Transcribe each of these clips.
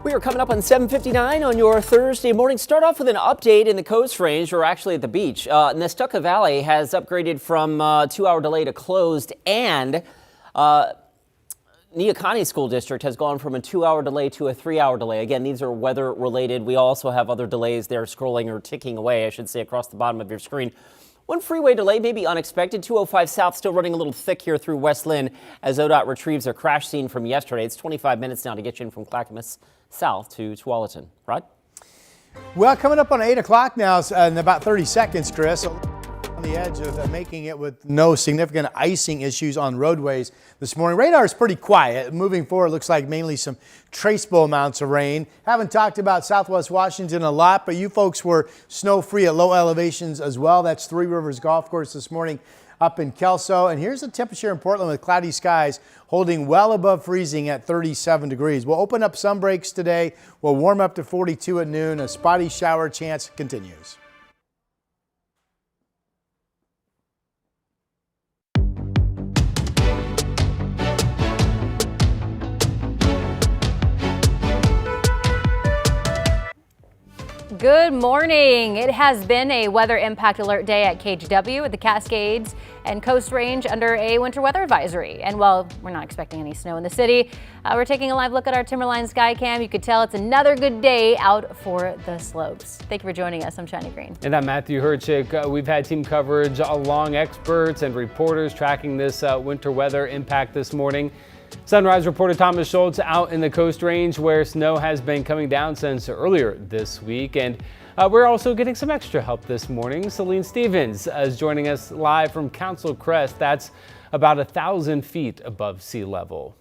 We are coming up on 7:59 on your Thursday morning. Start off with an update in the Coast Range, or actually at the beach. Nestucca Valley has upgraded from 2-hour delay to closed, and Neocani School District has gone from a 2-hour delay to a 3-hour delay. Again, these are weather related. We also have other delays there scrolling or ticking away, I should say, across the bottom of your screen. One freeway delay may be unexpected. 205 South still running a little thick here through West Lynn as ODOT retrieves a crash scene from yesterday. It's 25 minutes now to get you in from Clackamas South to Tualatin. Rod? Well, coming up on 8 o'clock now in about 30 seconds, Chris. On the edge of making it with no significant icing issues on roadways this morning. Radar is pretty quiet. Moving forward, looks like mainly some traceable amounts of rain. Haven't talked about Southwest Washington a lot, but you folks were snow-free at low elevations as well. That's Three Rivers Golf Course this morning up in Kelso. And here's the temperature in Portland with cloudy skies holding well above freezing at 37 degrees. We'll open up some breaks today. We'll warm up to 42 at noon. A spotty shower chance continues. Good morning. It has been a weather impact alert day at KGW with the Cascades and Coast Range under a winter weather advisory. And while we're not expecting any snow in the city, we're taking a live look at our Timberline sky cam. You could tell it's another good day out for the slopes. Thank you for joining us. I'm Shiny Green. And I'm Matthew Herchick. We've had team coverage along experts and reporters tracking this winter weather impact this morning. Sunrise reporter Thomas Schultz out in the Coast Range where snow has been coming down since earlier this week. And we're also getting some extra help this morning. Celine Stevens is joining us live from Council Crest. That's about 1,000 feet above sea level.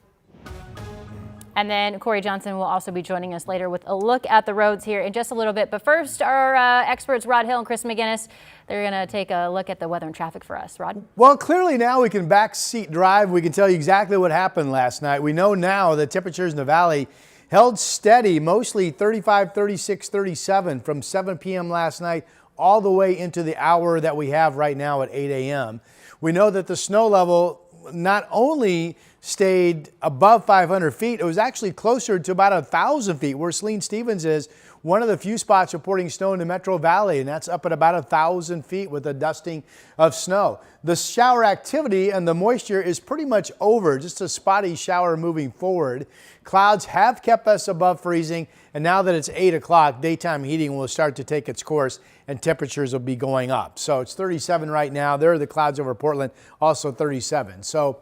And then Corey Johnson will also be joining us later with a look at the roads here in just a little bit. But first, our experts, Rod Hill and Chris McGinnis, they're going to take a look at the weather and traffic for us. Rod? Well, clearly now we can backseat drive. We can tell you exactly what happened last night. We know now that temperatures in the valley held steady, mostly 35, 36, 37 from 7 p.m. last night all the way into the hour that we have right now at 8 a.m. We know that the snow level not only stayed above 500 feet, it was actually closer to about 1,000 feet, where Celine Stevens is, one of the few spots reporting snow in the Metro Valley, and that's up at about 1,000 feet with a dusting of snow. The shower activity and the moisture is pretty much over, just a spotty shower moving forward. Clouds have kept us above freezing, and now that it's 8 o'clock, daytime heating will start to take its course and temperatures will be going up. So it's 37 right now. There are the clouds over Portland, also 37. So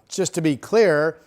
just to be clear,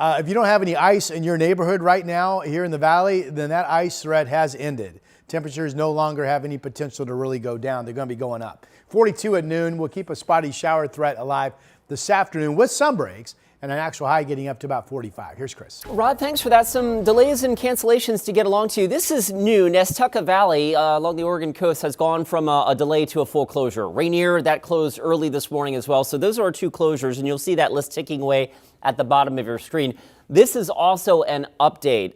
if you don't have any ice in your neighborhood right now here in the valley, then that ice threat has ended. Temperatures no longer have any potential to really go down. They're going to be going up. 42 at noon. We'll keep a spotty shower threat alive this afternoon with some breaks and an actual high getting up to about 45. Here's Chris. Rod, thanks for that. Some delays and cancellations to get along to. This is new. Nestucca Valley along the Oregon coast has gone from a delay to a full closure. Rainier, that closed early this morning as well. So those are our two closures, and you'll see that list ticking away at the bottom of your screen. This is also an update.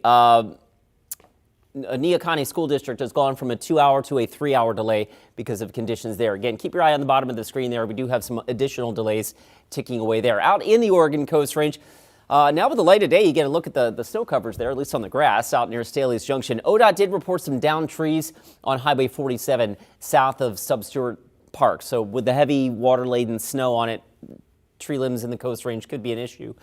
Neocani School District has gone from a 2-hour to a 3-hour delay because of conditions there. Again, keep your eye on the bottom of the screen there. We do have some additional delays ticking away there. Out in the Oregon Coast Range, now with the light of day, you get a look at the snow covers there, at least on the grass out near Staley's Junction. ODOT did report some downed trees on Highway 47 south of Stewart Park. So with the heavy water-laden snow on it, tree limbs in the Coast Range could be an issue.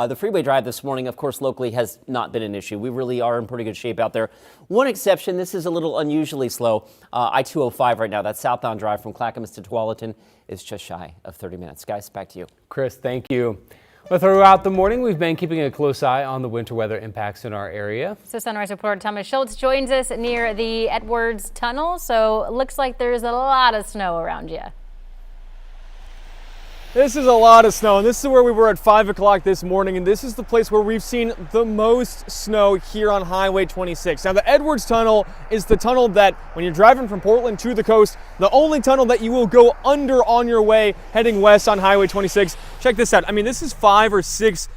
The freeway drive this morning, of course, locally has not been an issue. We really are in pretty good shape out there. One exception, this is a little unusually slow. I-205 right now, that southbound drive from Clackamas to Tualatin is just shy of 30 minutes. Guys, back to you. Chris, thank you. Well, throughout the morning, we've been keeping a close eye on the winter weather impacts in our area. So Sunrise reporter Thomas Schultz joins us near the Edwards Tunnel. So it looks like there's a lot of snow around you. This is a lot of snow, and this is where we were at 5 o'clock this morning, and this is the place where we've seen the most snow here on Highway 26. Now, the Edwards Tunnel is the tunnel that, when you're driving from Portland to the coast, the only tunnel that you will go under on your way heading west on Highway 26. Check this out. I mean, this is 5 or 6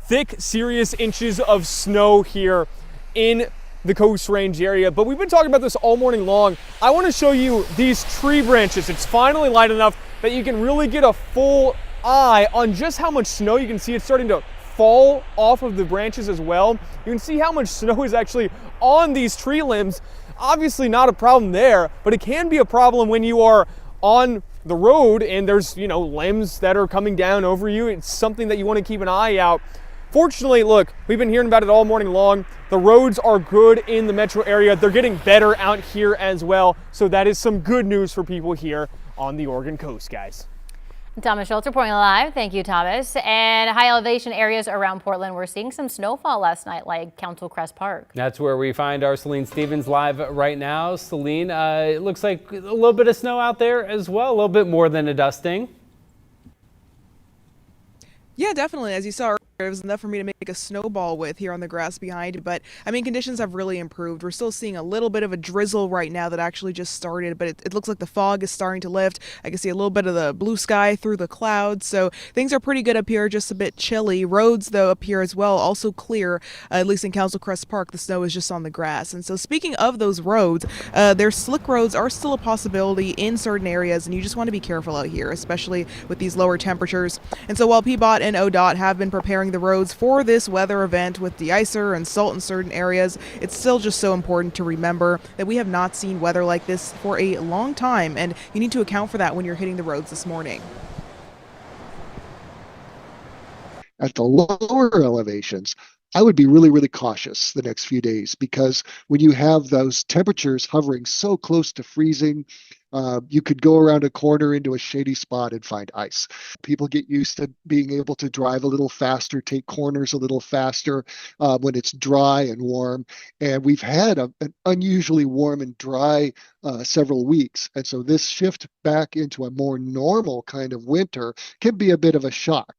thick, serious inches of snow here in the Coast Range area, but we've been talking about this all morning long. I want to show you these tree branches. It's finally light enough that you can really get a full eye on just how much snow you can see. It's starting to fall off of the branches as well. You can see how much snow is actually on these tree limbs. Obviously not a problem there, but it can be a problem when you are on the road and there's, limbs that are coming down over you. It's something that you want to keep an eye out. Fortunately, look, we've been hearing about it all morning long. The roads are good in the metro area. They're getting better out here as well. So that is some good news for people here on the Oregon coast, guys. Thomas Schultz reporting live. Thank you, Thomas. And high elevation areas around Portland, we're seeing some snowfall last night, like Council Crest Park. That's where we find our Celine Stevens live right now. Celine, it looks like a little bit of snow out there as well, a little bit more than a dusting. Yeah, definitely. As you saw, it was enough for me to make a snowball with here on the grass behind. But I mean, conditions have really improved. We're still seeing a little bit of a drizzle right now that actually just started, but it looks like the fog is starting to lift. I can see a little bit of the blue sky through the clouds. So things are pretty good up here, just a bit chilly. Roads, though, up here as well, also clear. At least in Council Crest Park, the snow is just on the grass. And so speaking of those roads, their slick roads are still a possibility in certain areas, and you just want to be careful out here, especially with these lower temperatures. And so while PBOT and ODOT have been preparing the roads for this weather event with de-icer and salt in certain areas, it's still just so important to remember that we have not seen weather like this for a long time, and you need to account for that when you're hitting the roads this morning. At the lower elevations, I would be really, really cautious the next few days, because when you have those temperatures hovering so close to freezing, you could go around a corner into a shady spot and find ice. People get used to being able to drive a little faster, take corners a little faster when it's dry and warm. And we've had an unusually warm and dry several weeks. And so this shift back into a more normal kind of winter can be a bit of a shock.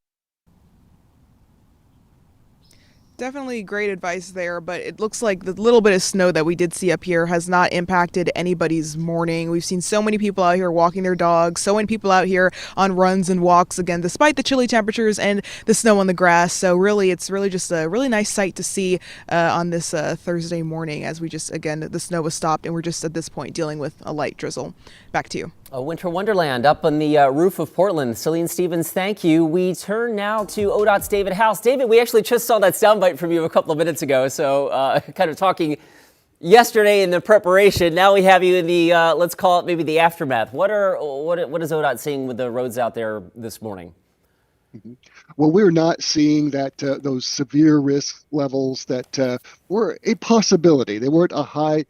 Definitely great advice there, but it looks like the little bit of snow that we did see up here has not impacted anybody's morning. We've seen so many people out here walking their dogs, so many people out here on runs and walks, again, despite the chilly temperatures and the snow on the grass. So really, it's really just a really nice sight to see on this Thursday morning, as we just, again, the snow was stopped and we're just at this point dealing with a light drizzle. Back to you. A winter wonderland up on the roof of Portland. Celine Stevens, thank you. We turn now to ODOT's David House. David, we actually just saw that soundbite from you a couple of minutes ago, so kind of talking yesterday in the preparation. Now we have you in the, let's call it maybe the aftermath. What is ODOT seeing with the roads out there this morning? Well, we're not seeing that those severe risk levels that were a possibility. They weren't a high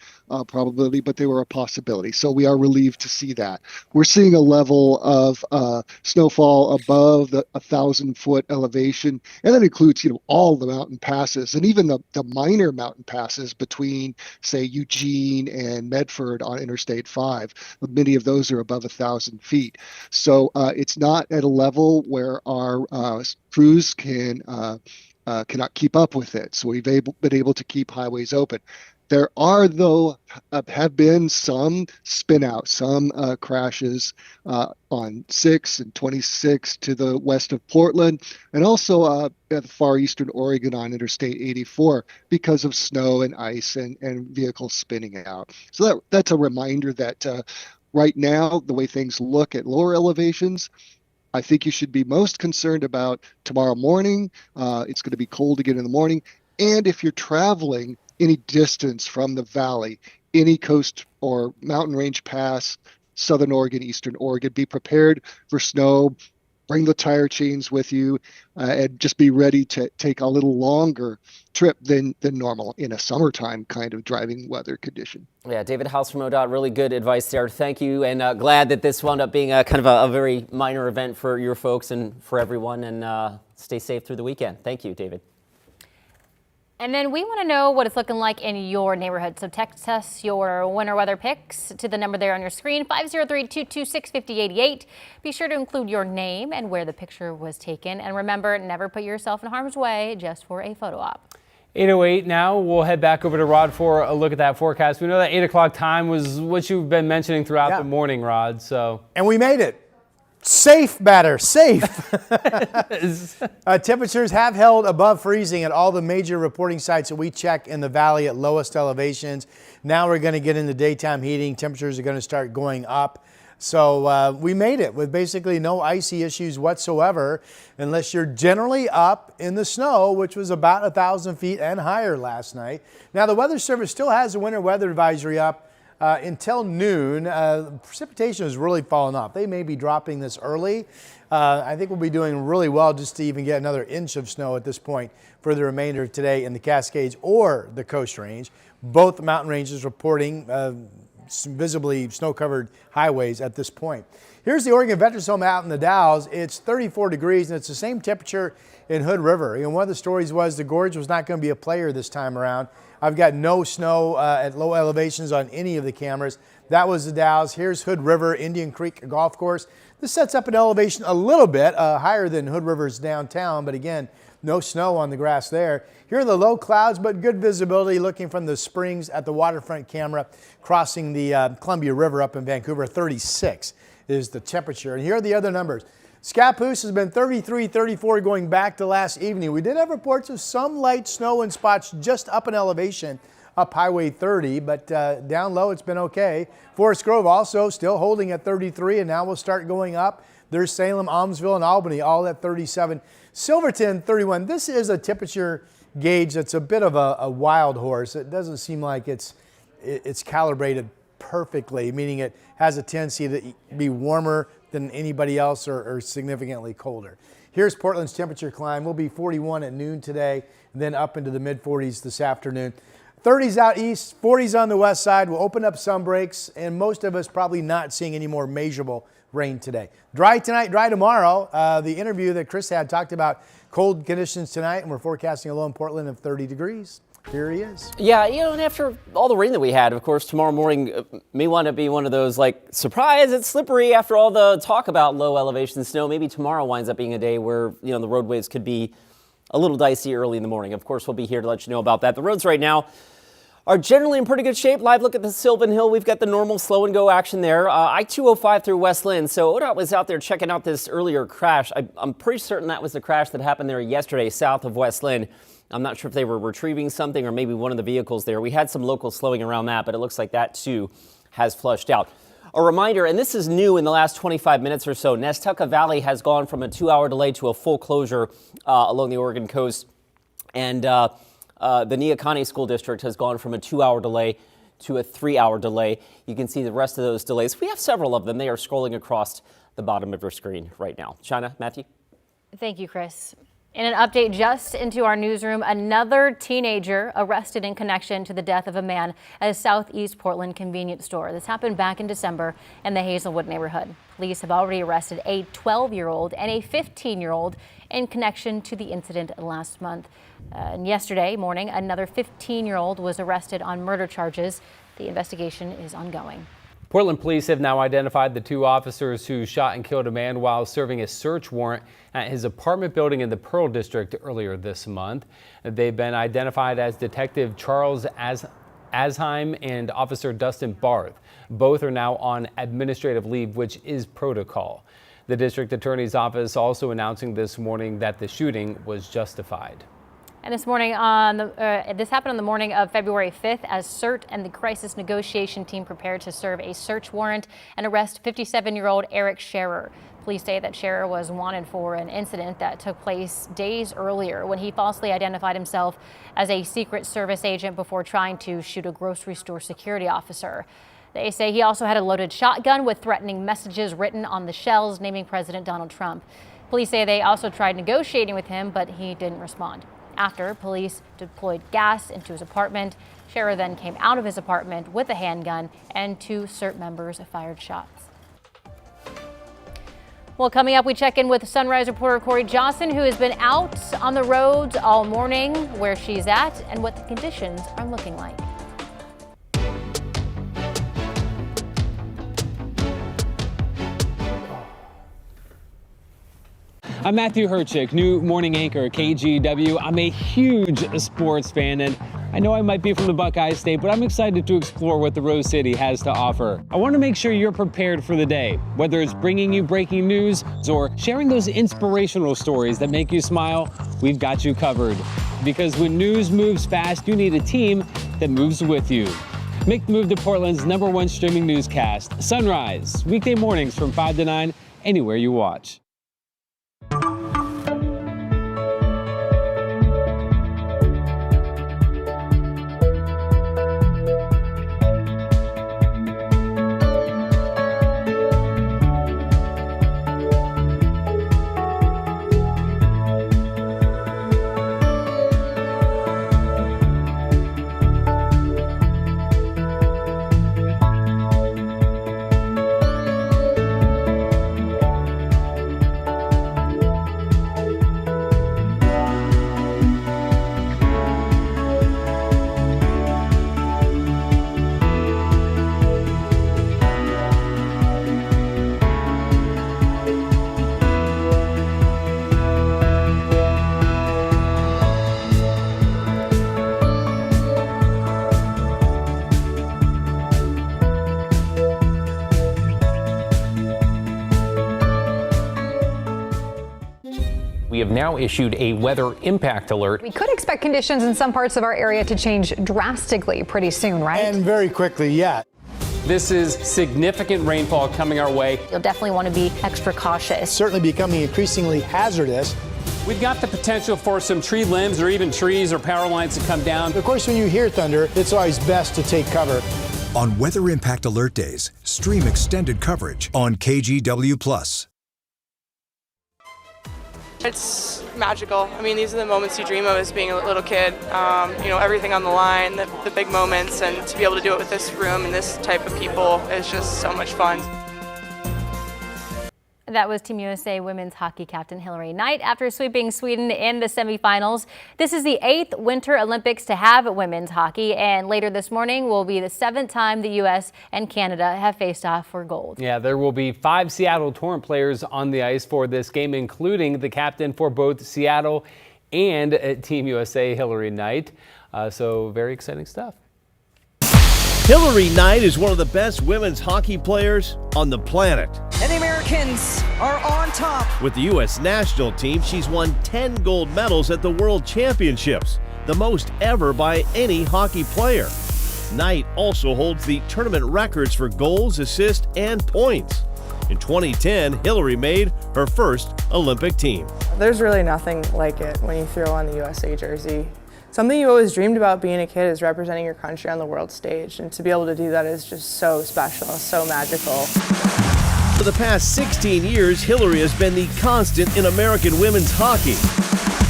probability, but they were a possibility. So we are relieved to see that. We're seeing a level of snowfall above the 1,000-foot elevation, and that includes, all the mountain passes and even the minor mountain passes between, say, Eugene and Medford on Interstate 5. Many of those are above 1,000 feet. So it's not at a level where our crews cannot keep up with it. So we've been able to keep highways open. There are, though, have been some spin outs, some crashes on 6 and 26 to the west of Portland, and also at the far eastern Oregon on Interstate 84 because of snow and ice and vehicles spinning out. So that's a reminder that right now, the way things look at lower elevations, I think you should be most concerned about tomorrow morning. It's going to be cold again in the morning. And if you're traveling any distance from the valley, any coast or mountain range pass, southern Oregon, eastern Oregon, be prepared for snow. Bring the tire chains with you and just be ready to take a little longer trip than normal in a summertime kind of driving weather condition. Yeah, David House from ODOT, really good advice there. Thank you, and glad that this wound up being a kind of a very minor event for your folks and for everyone, and stay safe through the weekend. Thank you, David. And then we want to know what it's looking like in your neighborhood. So text us your winter weather pics to the number there on your screen, 503-226-5088. Be sure to include your name and where the picture was taken. And remember, never put yourself in harm's way just for a photo op. 8:08 now. We'll head back over to Rod for a look at that forecast. We know that 8 o'clock time was what you've been mentioning throughout the morning, Rod. So. And we made it. Safe batter, safe. Temperatures have held above freezing at all the major reporting sites that we check in the valley at lowest elevations. Now we're going to get into daytime heating. Temperatures are going to start going up. So we made it with basically no icy issues whatsoever, unless you're generally up in the snow, which was about 1,000 feet and higher last night. Now, the Weather Service still has a winter weather advisory up until noon. Precipitation has really fallen off. They may be dropping this early. I think we'll be doing really well just to even get another inch of snow at this point for the remainder of today in the Cascades or the Coast Range. Both mountain ranges reporting some visibly snow-covered highways at this point. Here's the Oregon Veterans Home out in the Dalles. It's 34 degrees and it's the same temperature in Hood River. One of the stories was the gorge was not going to be a player this time around. I've got no snow at low elevations on any of the cameras. That was the Dalles. Here's Hood River, Indian Creek Golf Course. This sets up an elevation a little bit higher than Hood River's downtown, but again, no snow on the grass there. Here are the low clouds, but good visibility looking from the springs at the waterfront camera crossing the Columbia River up in Vancouver. 36 is the temperature. And here are the other numbers. Scappoose has been 33, 34 going back to last evening. We did have reports of some light snow in spots just up in elevation up Highway 30, but down low it's been okay. Forest Grove also still holding at 33, and now we'll start going up. There's Salem, Almsville, and Albany all at 37. Silverton, 31. This is a temperature gauge that's a bit of a wild horse. It doesn't seem like it's calibrated perfectly, meaning it has a tendency to be warmer than anybody else or significantly colder. Here's Portland's temperature climb. We'll be 41 at noon today, and then up into the mid-40s this afternoon. 30s out east, 40s on the west side. We'll open up some breaks, and most of us probably not seeing any more measurable rain today. Dry tonight, dry tomorrow. The interview that Chris had talked about cold conditions tonight, and we're forecasting a low in Portland of 30 degrees. Here he is. Yeah, and after all the rain that we had, of course, tomorrow morning may want to be one of those, surprise, it's slippery after all the talk about low elevation snow. Maybe tomorrow winds up being a day where, the roadways could be a little dicey early in the morning. Of course, we'll be here to let you know about that. The roads right now are generally in pretty good shape. Live look at the Sylvan Hill. We've got the normal slow and go action there. I-205 through West Lynn. So ODOT was out there checking out this earlier crash. I'm pretty certain that was the crash that happened there yesterday south of West Lynn. I'm not sure if they were retrieving something or maybe one of the vehicles there. We had some locals slowing around that, but it looks like that too has flushed out. A reminder, and this is new in the last 25 minutes or so, Nestucca Valley has gone from a 2-hour delay to a full closure along the Oregon coast. And the Neocani School District has gone from a 2-hour delay to a 3-hour delay. You can see the rest of those delays. We have several of them. They are scrolling across the bottom of your screen right now. China, Matthew? Thank you, Chris. In an update just into our newsroom, another teenager arrested in connection to the death of a man at a Southeast Portland convenience store. This happened back in December in the Hazelwood neighborhood. Police have already arrested a 12-year-old and a 15-year-old in connection to the incident last month. And yesterday morning, another 15-year-old was arrested on murder charges. The investigation is ongoing. Portland police have now identified the two officers who shot and killed a man while serving a search warrant at his apartment building in the Pearl District earlier this month. They've been identified as Detective Charles Asheim and Officer Dustin Barth. Both are now on administrative leave, which is protocol. The district attorney's office also announcing this morning that the shooting was justified. And this morning this happened on the morning of February 5th as CERT and the crisis negotiation team prepared to serve a search warrant and arrest 57-year-old Eric Scherer. Police say that Scherer was wanted for an incident that took place days earlier when he falsely identified himself as a Secret Service agent before trying to shoot a grocery store security officer. They say he also had a loaded shotgun with threatening messages written on the shells naming President Donald Trump. Police say they also tried negotiating with him, but he didn't respond. After police deployed gas into his apartment, Scherer then came out of his apartment with a handgun and two CERT members fired shots. Well, coming up, we check in with Sunrise reporter Corey Johnson, who has been out on the roads all morning, where she's at and what the conditions are looking like. I'm Matthew Herchick, new morning anchor at KGW. I'm a huge sports fan, and I know I might be from the Buckeye State, but I'm excited to explore what the Rose City has to offer. I want to make sure you're prepared for the day, whether it's bringing you breaking news or sharing those inspirational stories that make you smile. We've got you covered. Because when news moves fast, you need a team that moves with you. Make the move to Portland's #1 streaming newscast, Sunrise, weekday mornings from 5 to 9, anywhere you watch. We have now issued a weather impact alert. We could expect conditions in some parts of our area to change drastically pretty soon, right? And very quickly, yeah. This is significant rainfall coming our way. You'll definitely want to be extra cautious. Certainly becoming increasingly hazardous. We've got the potential for some tree limbs or even trees or power lines to come down. Of course, when you hear thunder, it's always best to take cover. On Weather Impact Alert Days, stream extended coverage on KGW+. It's magical. I mean, these are the moments you dream of as being a little kid. You know, everything on the line, the big moments, and to be able to do it with this room and this type of people is just so much fun. That was Team USA women's hockey captain Hillary Knight after sweeping Sweden in the semifinals. This is the 8th Winter Olympics to have women's hockey, and later this morning will be the 7th time the U.S. and Canada have faced off for gold. Yeah, there will be 5 Seattle Torrent players on the ice for this game, including the captain for both Seattle and Team USA, Hillary Knight. So very exciting stuff. Hillary Knight is one of the best women's hockey players on the planet. And the Americans are on top. With the U.S. national team, she's won 10 gold medals at the World Championships, the most ever by any hockey player. Knight also holds the tournament records for goals, assists, and points. In 2010, Hillary made her first Olympic team. There's really nothing like it when you throw on the USA jersey. Something you always dreamed about being a kid is representing your country on the world stage, and to be able to do that is just so special, so magical. For the past 16 years, Hillary has been the constant in American women's hockey.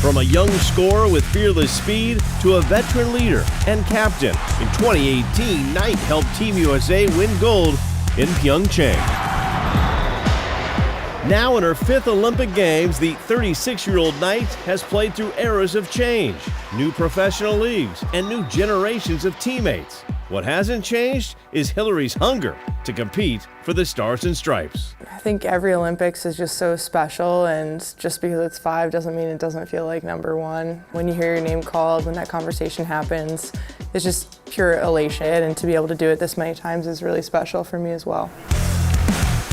From a young scorer with fearless speed to a veteran leader and captain. In 2018, Knight helped Team USA win gold in Pyeongchang. Now in her 5th Olympic Games, the 36-year-old Knight has played through eras of change, new professional leagues, and new generations of teammates. What hasn't changed is Hillary's hunger to compete for the Stars and Stripes. I think every Olympics is just so special, and just because it's 5 doesn't mean it doesn't feel like #1. When you hear your name called, when that conversation happens, it's just pure elation, and to be able to do it this many times is really special for me as well.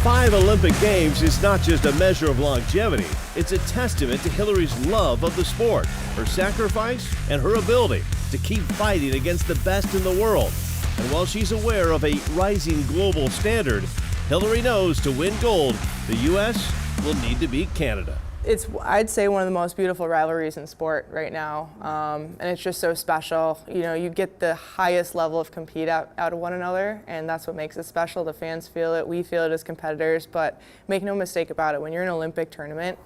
5 Olympic Games is not just a measure of longevity, it's a testament to Hillary's love of the sport, her sacrifice, and her ability to keep fighting against the best in the world. And while she's aware of a rising global standard, Hillary knows to win gold, the U.S. will need to beat Canada. It's, I'd say, one of the most beautiful rivalries in sport right now, and it's just so special. You know, you get the highest level of compete out of one another, and that's what makes it special. The fans feel it, we feel it as competitors, but make no mistake about it, when you're in an Olympic tournament,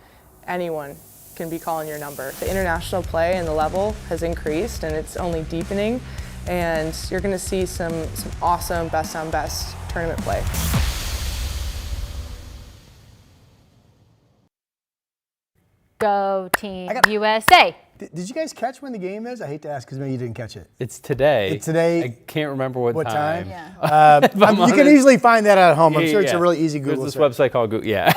anyone can be calling your number. The international play and the level has increased, and it's only deepening, and you're going to see some awesome best-on-best tournament play. Go Team USA. Did you guys catch when the game is? I hate to ask because maybe you didn't catch it. It's today. It's today. I can't remember what time. Yeah. You can easily find that at home. I'm sure it's a really easy Google There's this search. website called Google. Yeah.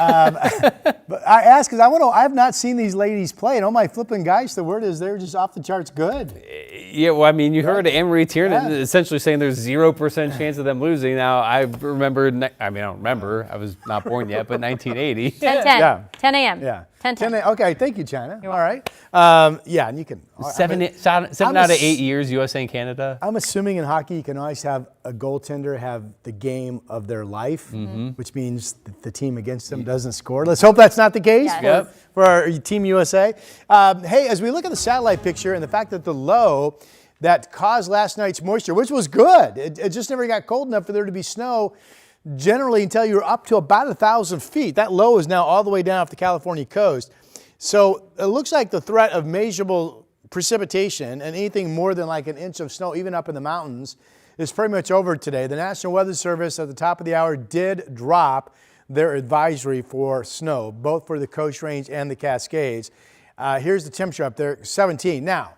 But I ask because I have not seen these ladies play, and oh my flipping gosh, the word is they're just off the charts good. Yeah, well, I mean, you heard Anne-Marie Tiernan essentially saying there's 0% chance of them losing. Now, I remember, I don't remember, I was not born yet, but 1980. 10 a.m. Yeah. 10. Okay, thank you, China. All right. Yeah, and you can. Seven out of 8 years, USA and Canada. I'm assuming in hockey you can always have a goaltender have the game of their life, which means the team against them doesn't score. Let's hope that's not the case for our Team USA. Hey, as we look at the satellite picture and the fact that the low that caused last night's moisture, which was good, it just never got cold enough for there to be snow generally until you're up to about 1,000 feet. That low is now all the way down off the California coast. So it looks like the threat of measurable precipitation and anything more than like an inch of snow, even up in the mountains, is pretty much over today. The National Weather Service at the top of the hour did drop their advisory for snow, both for the Coast Range and the Cascades. Here's the temperature up there, 17. Now,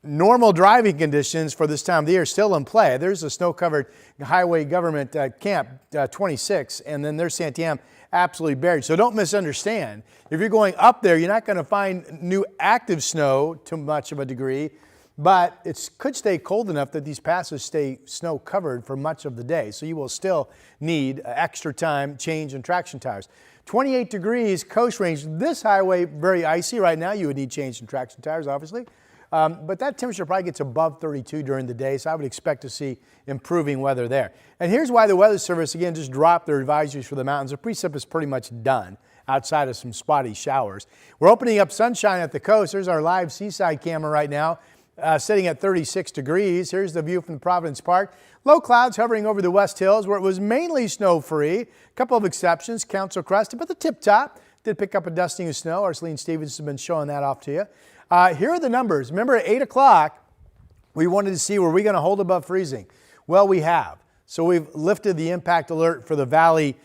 normal driving conditions for this time of the year still in play. There's a snow-covered highway government camp, 26, and then there's Santiam absolutely buried. So don't misunderstand. If you're going up there, you're not going to find new active snow to much of a degree, but it could stay cold enough that these passes stay snow-covered for much of the day. So you will still need extra time change in traction tires. 28 degrees, Coast Range. This highway, very icy right now. You would need change in traction tires, obviously. But that temperature probably gets above 32 during the day, so I would expect to see improving weather there. And here's why the Weather Service, again, just dropped their advisories for the mountains. The precip is pretty much done outside of some spotty showers. We're opening up sunshine at the coast. There's our live seaside camera right now, sitting at 36 degrees. Here's the view from Providence Park. Low clouds hovering over the West Hills, where it was mainly snow-free. A couple of exceptions, Council Crest, but the tip-top did pick up a dusting of snow. Arceline Stevens has been showing that off to you. Here are the numbers. Remember at 8 o'clock, we wanted to see, were we going to hold above freezing? Well, we have. So we've lifted the impact alert for the valley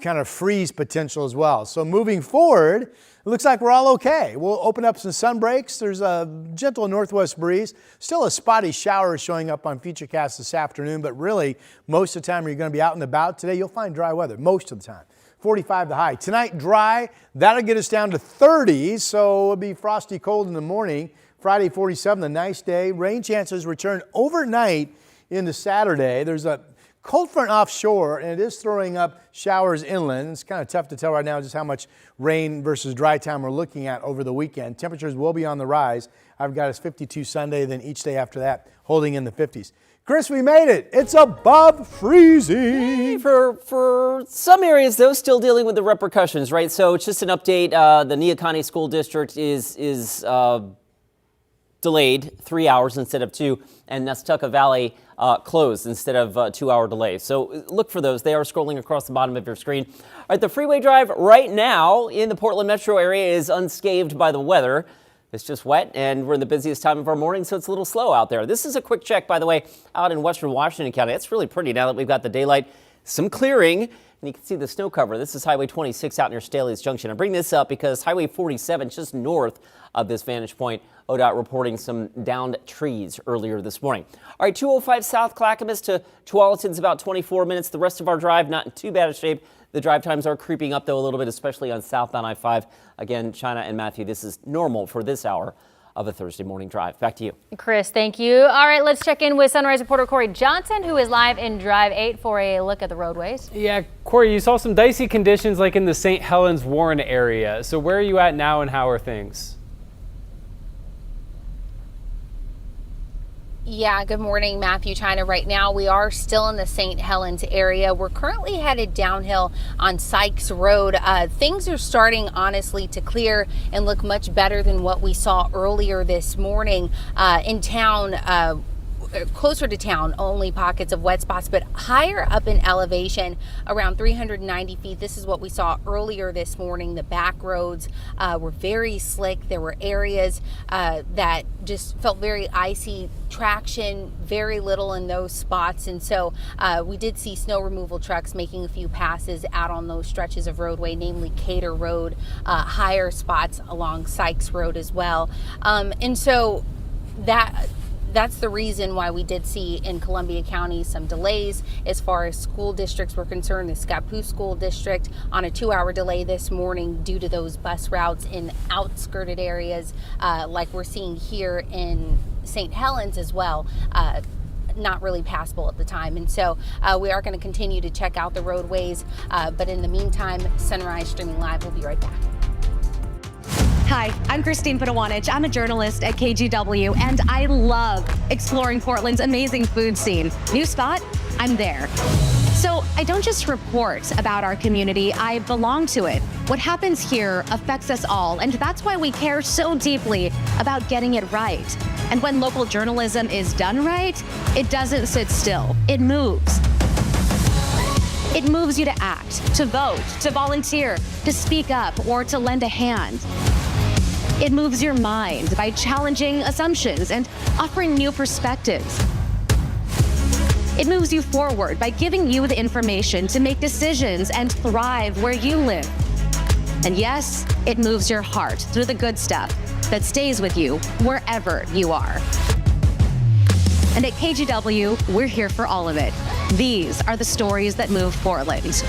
kind of freeze potential as well. So moving forward, it looks like we're all okay. We'll open up some sun breaks. There's a gentle northwest breeze. Still a spotty shower showing up on Futurecast this afternoon, but really most of the time you're going to be out and about today, you'll find dry weather most of the time. 45 the high. Tonight, dry. That'll get us down to 30, so it'll be frosty cold in the morning. Friday, 47, a nice day. Rain chances return overnight into Saturday. There's a cold front offshore, and it is throwing up showers inland. It's kind of tough to tell right now just how much rain versus dry time we're looking at over the weekend. Temperatures will be on the rise. I've got us 52 Sunday, then each day after that holding in the 50s. Chris, we made it. It's above freezing. For some areas, though, still dealing with the repercussions, right? So it's just an update. The Neocani School District is delayed 3 hours instead of 2, and Nestucca Valley closed instead of 2-hour delay. So look for those. They are scrolling across the bottom of your screen. All right, the freeway drive right now in the Portland metro area is unscathed by the weather. It's just wet, and we're in the busiest time of our morning, so it's a little slow out there. This is a quick check, by the way, out in western Washington County. It's really pretty now that we've got the daylight, some clearing, and you can see the snow cover. This is Highway 26 out near Staley's Junction. I bring this up because Highway 47, just north of this vantage point, ODOT reporting some downed trees earlier this morning. All right, 205 South Clackamas to Tualatin's about 24 minutes. The rest of our drive, not in too bad a shape. The drive times are creeping up, though, a little bit, especially on southbound I-5. Again, China and Matthew, this is normal for this hour of a Thursday morning drive. Back to you. Chris, thank you. All right, let's check in with Sunrise reporter Corey Johnson, who is live in Drive 8 for a look at the roadways. Yeah, Corey, you saw some dicey conditions like in the St. Helens Warren area. So where are you at now and how are things? Yeah, good morning, Matthew, China. Right now, we are still in the St. Helens area. We're currently headed downhill on Sykes Road. Things are starting, honestly, to clear and look much better than what we saw earlier this morning in town. Closer to town, only pockets of wet spots, but higher up in elevation, around 390 feet. This is what we saw earlier this morning. The back roads were very slick. There were areas that just felt very icy. Traction, very little in those spots. And so we did see snow removal trucks making a few passes out on those stretches of roadway, namely Cater Road, higher spots along Sykes Road as well. And so that's the reason why we did see in Columbia County some delays as far as school districts were concerned. The Scappoose School District on a 2-hour delay this morning due to those bus routes in outskirted areas like we're seeing here in St. Helens as well. Not really passable at the time. And so we are going to continue to check out the roadways. But in the meantime, Sunrise streaming live. We'll be right back. Hi, I'm Christine Padawanich. I'm a journalist at KGW, and I love exploring Portland's amazing food scene. New spot? I'm there. So I don't just report about our community, I belong to it. What happens here affects us all, and that's why we care so deeply about getting it right. And when local journalism is done right, it doesn't sit still, it moves. It moves you to act, to vote, to volunteer, to speak up, or to lend a hand. It moves your mind by challenging assumptions and offering new perspectives. It moves you forward by giving you the information to make decisions and thrive where you live. And yes, it moves your heart through the good stuff that stays with you wherever you are. And at KGW, we're here for all of it. These are the stories that move Portland.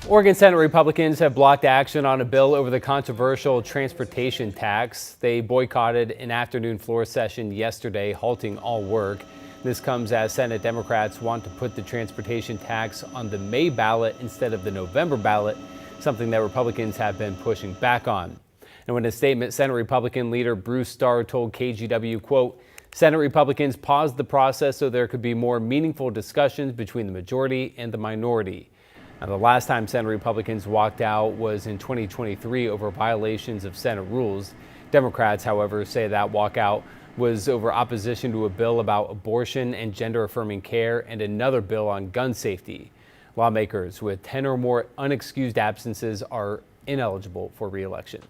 Oregon Senate Republicans have blocked action on a bill over the controversial transportation tax. They boycotted an afternoon floor session yesterday, halting all work. This comes as Senate Democrats want to put the transportation tax on the May ballot instead of the November ballot, something that Republicans have been pushing back on. And in a statement, Senate Republican leader Bruce Starr told KGW, quote, Senate Republicans paused the process so there could be more meaningful discussions between the majority and the minority. Now, the last time Senate Republicans walked out was in 2023 over violations of Senate rules. Democrats, however, say that walkout was over opposition to a bill about abortion and gender-affirming care and another bill on gun safety. Lawmakers with 10 or more unexcused absences are ineligible for re-election.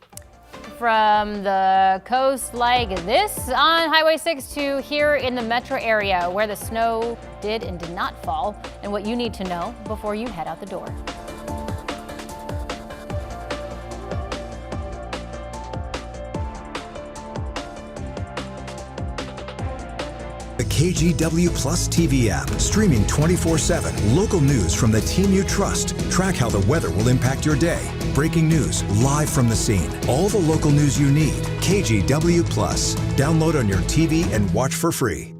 From the coast like this on Highway 6 to here in the metro area where the snow did and did not fall, and what you need to know before you head out the door. The KGW Plus TV app, streaming 24/7. Local news from the team you trust. Track how the weather will impact your day. Breaking news live from the scene. All the local news you need. KGW Plus. Download on your TV and watch for free.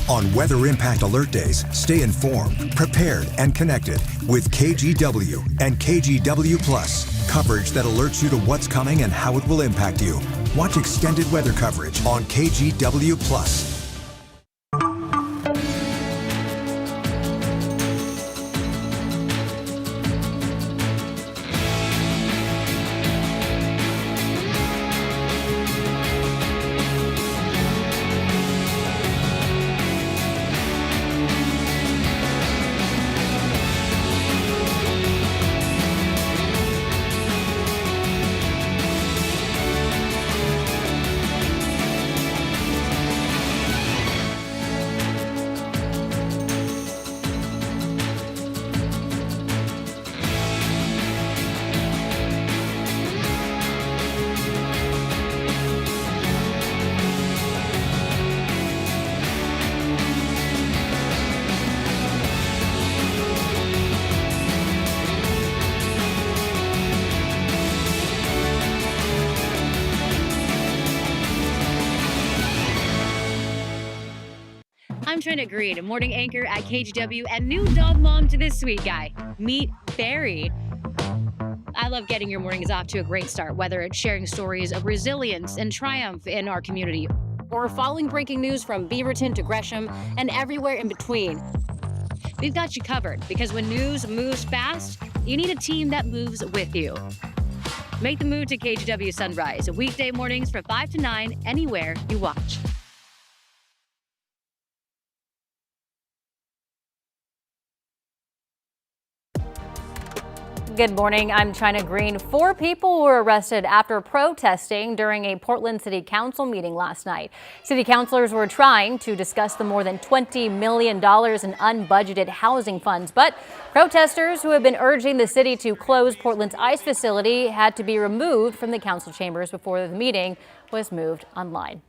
On Weather Impact Alert Days, stay informed, prepared, and connected with KGW and KGW Plus. Coverage that alerts you to what's coming and how it will impact you. Watch extended weather coverage on KGW Plus. I'm Trina Green, a morning anchor at KGW and new dog mom to this sweet guy. Meet Barry. I love getting your mornings off to a great start, whether it's sharing stories of resilience and triumph in our community, or following breaking news from Beaverton to Gresham and everywhere in between. we've got you covered because when news moves fast, you need a team that moves with you. Make the move to KGW Sunrise, weekday mornings from 5 to 9, anywhere you watch. Good morning. I'm China Green. 4 people were arrested after protesting during a Portland City Council meeting last night. City councilors were trying to discuss the more than $20 million in unbudgeted housing funds, but protesters who have been urging the city to close Portland's ICE facility had to be removed from the council chambers before the meeting was moved online.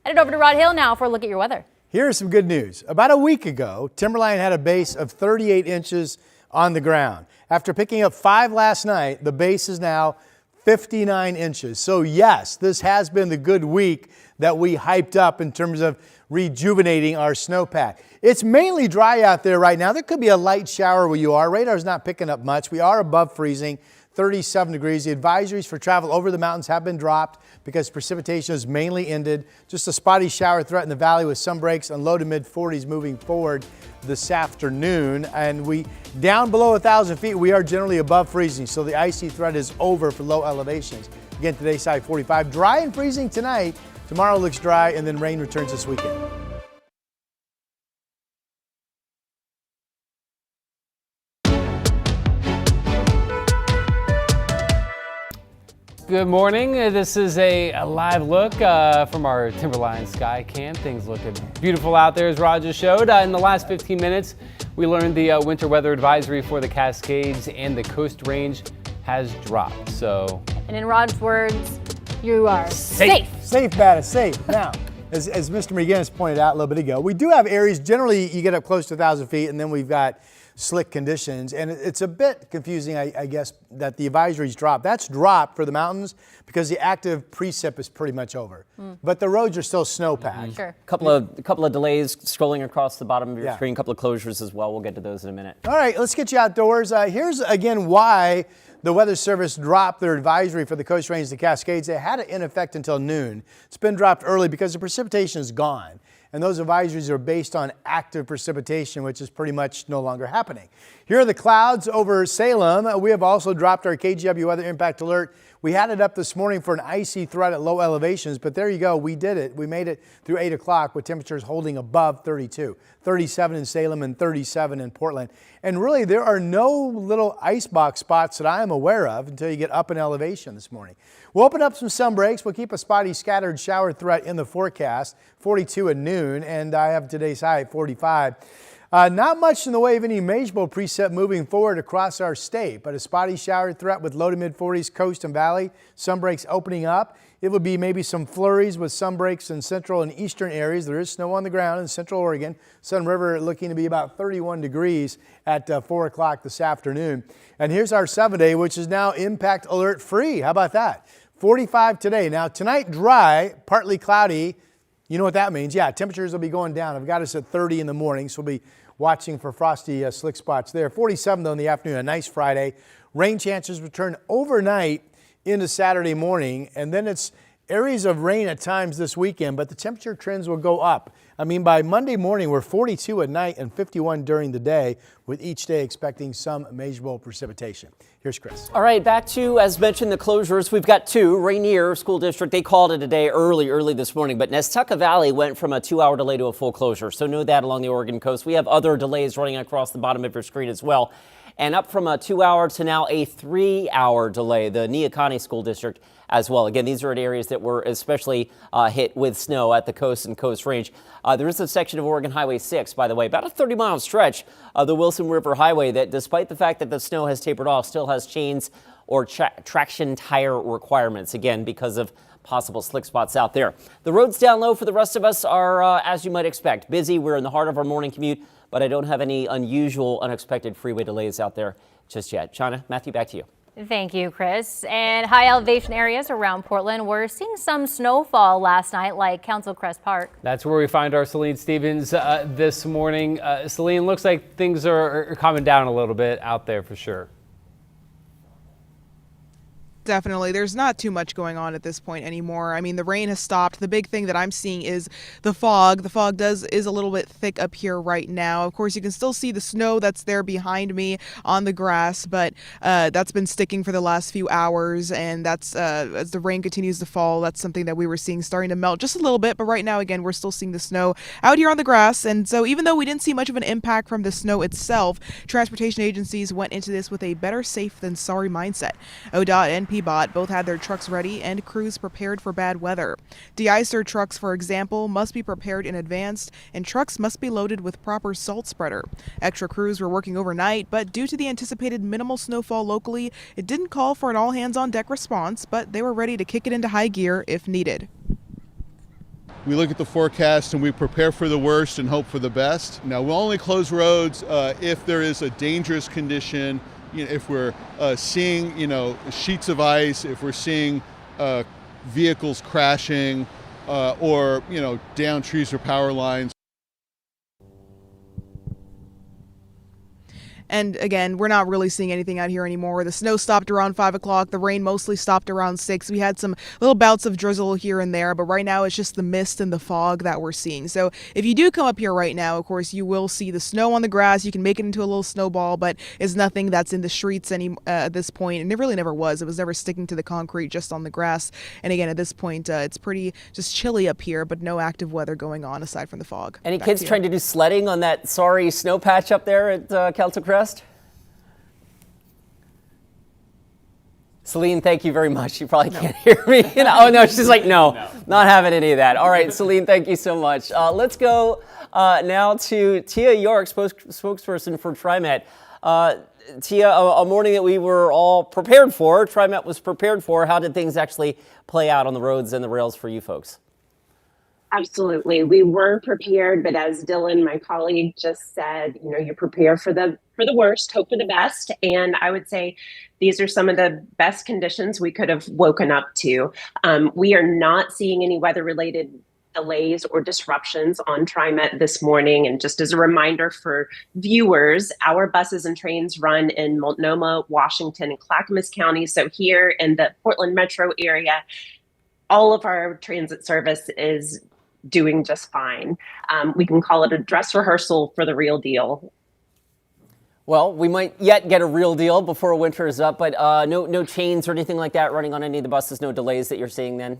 Headed over to Rod Hill now for a look at your weather. Here's some good news. About a week ago, Timberline had a base of 38 inches on the ground. After picking up 5 last night, the base is now 59 inches. So yes, this has been the good week that we hyped up in terms of rejuvenating our snowpack. It's mainly dry out there right now. There could be a light shower where you are. Radar's not picking up much. We are above freezing, 37 degrees. The advisories for travel over the mountains have been dropped because precipitation has mainly ended. Just a spotty shower threat in the valley with some breaks and low to mid 40s moving forward this afternoon. And we down below 1,000 feet, we are generally above freezing. So the icy threat is over for low elevations. Again, today's high 45. Dry and freezing tonight. Tomorrow looks dry and then rain returns this weekend. Good morning. This is a live look from our Timberline sky cam. Things looking beautiful out there, as Rod just showed. In the last 15 minutes, we learned the winter weather advisory for the Cascades and the Coast Range has dropped. So, and in Rod's words, you are safe. Safe, Bata, safe. Now, as Mr. McGinnis pointed out a little bit ago, we do have areas, generally you get up close to 1,000 feet, and then we've got slick conditions, and it's a bit confusing, I guess, that the advisories dropped. That's dropped for the mountains because the active precip is pretty much over, but the roads are still snowpacked. Sure. Couple of delays scrolling across the bottom of your screen, a couple of closures as well. We'll get to those in a minute. All right, let's get you outdoors. Here's again why the Weather Service dropped their advisory for the Coast Range, the Cascades. They had it in effect until noon. It's been dropped early because the precipitation is gone. And those advisories are based on active precipitation, which is pretty much no longer happening. Here are the clouds over Salem. We have also dropped our KGW weather impact alert. We had it up this morning for an icy threat at low elevations, but there you go. We did it. We made it through 8 o'clock with temperatures holding above 32, 37 in Salem and 37 in Portland. And really, there are no little icebox spots that I am aware of until you get up in elevation this morning. We'll open up some sun breaks. We'll keep a spotty scattered shower threat in the forecast, 42 at noon, and I have today's high at 45. Not much in the way of any measurable precip moving forward across our state, but a spotty shower threat with low to mid 40s coast and valley. Sun breaks opening up. It would be maybe some flurries with sun breaks in central and eastern areas. There is snow on the ground in central Oregon. Sun River looking to be about 31 degrees at 4 o'clock this afternoon. And here's our 7-day, which is now impact alert free. How about that? 45 today. Now tonight dry, partly cloudy. You know what that means? Yeah, temperatures will be going down. I've got us at 30 in the morning, so we'll be watching for frosty slick spots there. 47 though in the afternoon, a nice Friday. Rain chances return overnight into Saturday morning, and then it's areas of rain at times this weekend, but the temperature trends will go up. I mean, by Monday morning, we're 42 at night and 51 during the day, with each day expecting some measurable precipitation. Here's Chris. All right, back to, as mentioned, the closures. We've got 2. Rainier School District, they called it a day early this morning, but Nestucca Valley went from a 2-hour delay to a full closure. So know that along the Oregon coast. We have other delays running across the bottom of your screen as well. And up from a 2-hour to now a 3-hour delay, the Neocani School District as well. Again, these are at areas that were especially hit with snow at the coast and Coast Range. There is a section of Oregon Highway 6, by the way, about a 30-mile stretch of the Wilson River Highway that, despite the fact that the snow has tapered off, still has chains or traction tire requirements, again, because of possible slick spots out there. The roads down low for the rest of us are, as you might expect, busy. We're in the heart of our morning commute, but I don't have any unusual, unexpected freeway delays out there just yet. China, Matthew, back to you. Thank you, Chris. And high elevation areas around Portland, we're seeing some snowfall last night, like Council Crest Park. That's where we find our Celine Stevens this morning. Celine, looks like things are calming down a little bit out there for sure. Definitely. There's not too much going on at this point anymore. I mean, the rain has stopped. The big thing that I'm seeing is the fog. The fog is a little bit thick up here right now. Of course, you can still see the snow that's there behind me on the grass, but that's been sticking for the last few hours, and that's as the rain continues to fall, that's something that we were seeing starting to melt just a little bit, but right now, again, we're still seeing the snow out here on the grass, and so even though we didn't see much of an impact from the snow itself, transportation agencies went into this with a better safe than sorry mindset. ODOT and PBOT both had their trucks ready and crews prepared for bad weather. De-icer trucks, for example, must be prepared in advance, and trucks must be loaded with proper salt spreader. Extra crews were working overnight, but due to the anticipated minimal snowfall locally, it didn't call for an all-hands-on-deck response, but they were ready to kick it into high gear if needed. We look at the forecast and we prepare for the worst and hope for the best. Now, we'll only close roads if there is a dangerous condition. If we're seeing, sheets of ice, if we're seeing vehicles crashing, or, down trees or power lines. And again, we're not really seeing anything out here anymore. The snow stopped around 5 o'clock. The rain mostly stopped around 6. We had some little bouts of drizzle here and there, but right now it's just the mist and the fog that we're seeing. So if you do come up here right now, of course, you will see the snow on the grass. You can make it into a little snowball, but it's nothing that's in the streets at this point. And it really never was. It was never sticking to the concrete, just on the grass. And again, at this point, it's pretty just chilly up here, but no active weather going on aside from the fog. Any kids trying to do sledding on that sorry snow patch up there at Council Crest? Celine, thank you very much. You probably can't hear me. Oh, no, she's like, no, not having any of that. All right, Celine, thank you so much. Let's go now to Tia York, spokesperson for TriMet. Tia, a morning that we were all prepared for, TriMet was prepared for. How did things actually play out on the roads and the rails for you folks? Absolutely. We were prepared, but as Dylan, my colleague, just said, you prepare for the worst, hope for the best. And I would say these are some of the best conditions we could have woken up to. We are not seeing any weather-related delays or disruptions on TriMet this morning. And just as a reminder for viewers, our buses and trains run in Multnomah, Washington, and Clackamas County. So here in the Portland metro area, all of our transit service is doing just fine. We can call it a dress rehearsal for the real deal. Well, we might yet get a real deal before winter is up, but no chains or anything like that running on any of the buses, no delays that you're seeing then?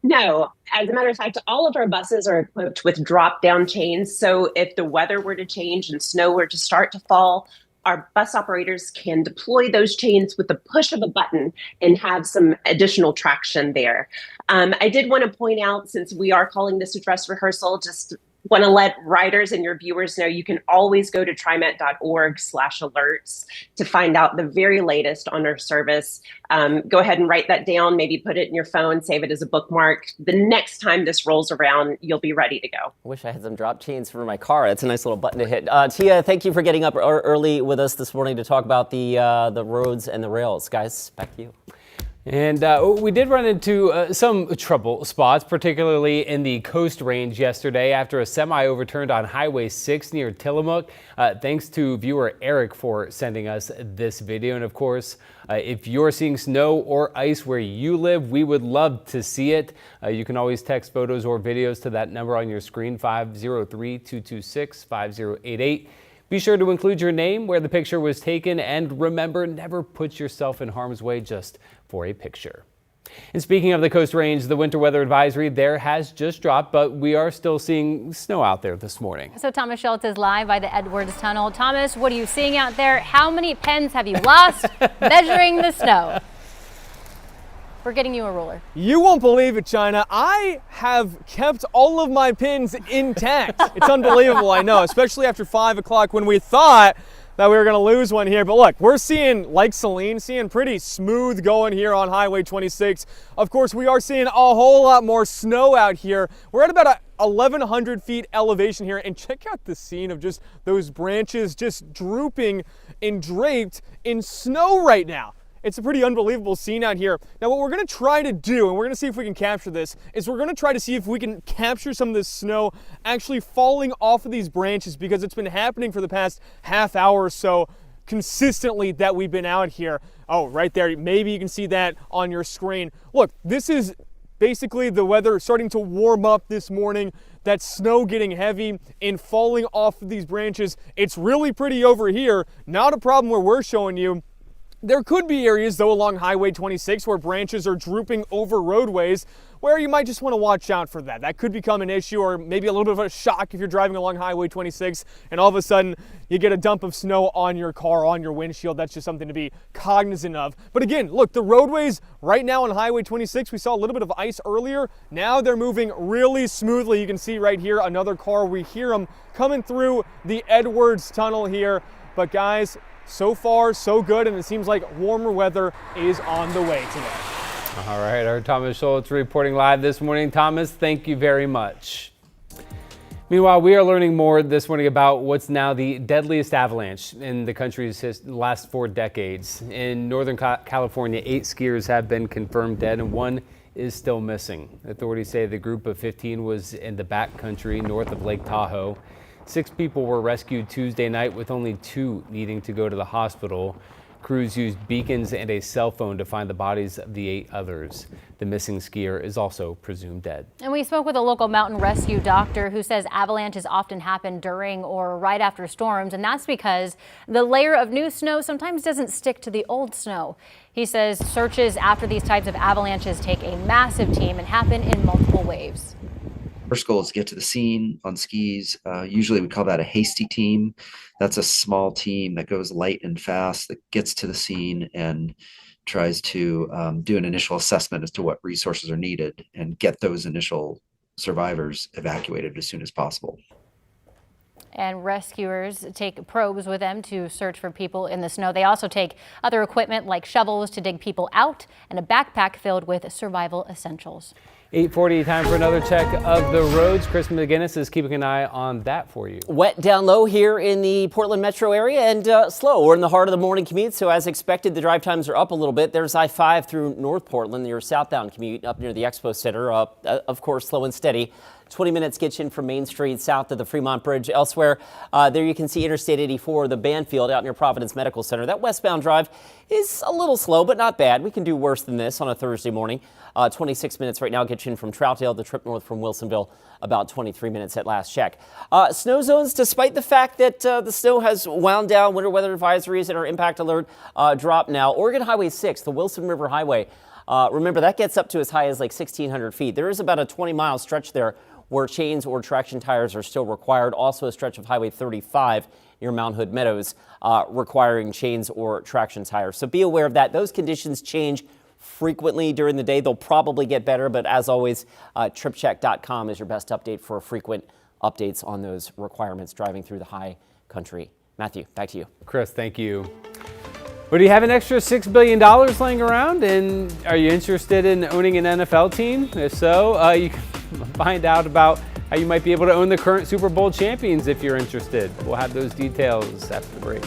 No, as a matter of fact, all of our buses are equipped with drop-down chains. So if the weather were to change and snow were to start to fall, our bus operators can deploy those chains with the push of a button and have some additional traction there. I did want to point out, since we are calling this a dress rehearsal, just want to let riders and your viewers know you can always go to trimet.org/alerts to find out the very latest on our service. Go ahead and write that down, maybe put it in your phone, save it as a bookmark. The next time this rolls around, you'll be ready to go. I wish I had some drop chains for my car. That's a nice little button to hit. Tia, thank you for getting up early with us this morning to talk about the roads and the rails. Guys, back to you. And we did run into some trouble spots, particularly in the Coast Range yesterday after a semi overturned on Highway 6 near Tillamook. Thanks to viewer Eric for sending us this video. And of course, if you're seeing snow or ice where you live, we would love to see it. You can always text photos or videos to that number on your screen, 503-226-5088. Be sure to include your name, where the picture was taken, and remember, never put yourself in harm's way just for a picture. And speaking of the Coast Range, the winter weather advisory there has just dropped, but we are still seeing snow out there this morning. So Thomas Schultz is live by the Edwards Tunnel. Thomas, what are you seeing out there? How many pens have you lost measuring the snow? We're getting you a ruler. You won't believe it, China. I have kept all of my pins intact. It's unbelievable, I know, especially after 5 o'clock when we thought that we were going to lose one here. But look, we're seeing, like Celine, seeing pretty smooth going here on Highway 26. Of course, we are seeing a whole lot more snow out here. We're at about 1,100 feet elevation here, and check out the scene of just those branches just drooping and draped in snow right now. It's a pretty unbelievable scene out here. Now what we're gonna try to do, and we're gonna see if we can capture this, is we're gonna try to see if we can capture some of this snow actually falling off of these branches, because it's been happening for the past half hour or so. consistently that we've been out here. Oh, right there. Maybe you can see that on your screen. Look, this is basically the weather starting to warm up this morning. That snow getting heavy and falling off of these branches. It's really pretty over here. Not a problem where we're showing you. There could be areas, though, along Highway 26 where branches are drooping over roadways where you might just want to watch out for that. That could become an issue, or maybe a little bit of a shock if you're driving along Highway 26 and all of a sudden you get a dump of snow on your car, on your windshield. That's just something to be cognizant of. But again, look, the roadways right now on Highway 26, we saw a little bit of ice earlier. Now they're moving really smoothly. You can see right here another car. We hear them coming through the Edwards Tunnel here. But guys, so far, so good, and it seems like warmer weather is on the way today. All right, our Thomas Schultz reporting live this morning. Thomas, thank you very much. Meanwhile, we are learning more this morning about what's now the deadliest avalanche in the country's last 4 decades. In Northern California, 8 skiers have been confirmed dead and 1 is still missing. Authorities say the group of 15 was in the backcountry north of Lake Tahoe. 6 people were rescued Tuesday night, with only 2 needing to go to the hospital. Crews used beacons and a cell phone to find the bodies of the 8 others. The missing skier is also presumed dead. And we spoke with a local mountain rescue doctor who says avalanches often happen during or right after storms, and that's because the layer of new snow sometimes doesn't stick to the old snow. He says searches after these types of avalanches take a massive team and happen in multiple waves. First goal is to get to the scene on skis. Usually we call that a hasty team. That's a small team that goes light and fast, that gets to the scene and tries to do an initial assessment as to what resources are needed and get those initial survivors evacuated as soon as possible. And rescuers take probes with them to search for people in the snow. They also take other equipment like shovels to dig people out and a backpack filled with survival essentials. 8:40, time for another check of the roads. Chris McGinnis is keeping an eye on that for you. Wet down low here in the Portland metro area and slow. We're in the heart of the morning commute, so as expected, the drive times are up a little bit. There's I-5 through North Portland, your southbound commute up near the Expo Center. Of course, slow and steady. 20 minutes gets you in from Main Street south of the Fremont Bridge. Elsewhere, there you can see Interstate 84, the Banfield out near Providence Medical Center. That westbound drive is a little slow, but not bad. We can do worse than this on a Thursday morning. 26 minutes right now gets you in from Troutdale. The trip north from Wilsonville, about 23 minutes at last check. Snow zones, despite the fact that the snow has wound down, winter weather advisories and our impact alert drop now. Oregon Highway 6, the Wilson River Highway. Remember, that gets up to as high as like 1,600 feet. There is about a 20-mile stretch there where chains or traction tires are still required. Also a stretch of Highway 35 near Mount Hood Meadows requiring chains or traction tires. So be aware of that. Those conditions change frequently during the day. They'll probably get better, but as always, tripcheck.com is your best update for frequent updates on those requirements driving through the high country. Matthew, back to you. Chris, thank you. Well, do you have an extra $6 billion laying around? And are you interested in owning an NFL team? If so, you can find out about how you might be able to own the current Super Bowl champions if you're interested. We'll have those details after the break.